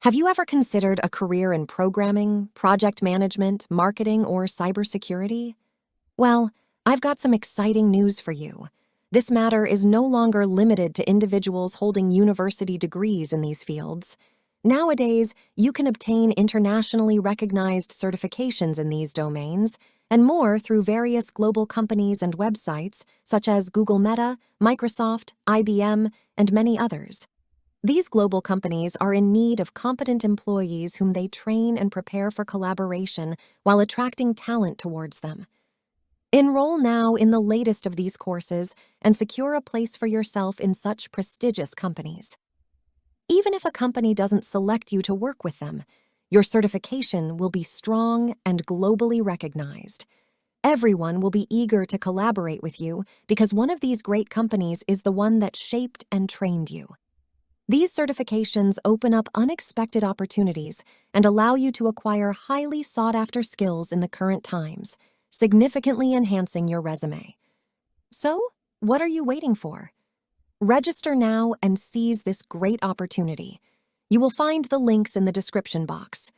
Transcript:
Have you ever considered a career in programming, project management, marketing, or cybersecurity? Well, I've got some exciting news for you. This matter is no longer limited to individuals holding university degrees in these fields. Nowadays, you can obtain internationally recognized certifications in these domains and more through various global companies and websites such as Google Meta, Microsoft, IBM, and many others. These global companies are in need of competent employees whom they train and prepare for collaboration while attracting talent towards them. Enroll now in the latest of these courses and secure a place for yourself in such prestigious companies. Even if a company doesn't select you to work with them, your certification will be strong and globally recognized. Everyone will be eager to collaborate with you because one of these great companies is the one that shaped and trained you. These certifications open up unexpected opportunities and allow you to acquire highly sought-after skills in the current times, significantly enhancing your resume. So, what are you waiting for? Register now and seize this great opportunity. You will find the links in the description box.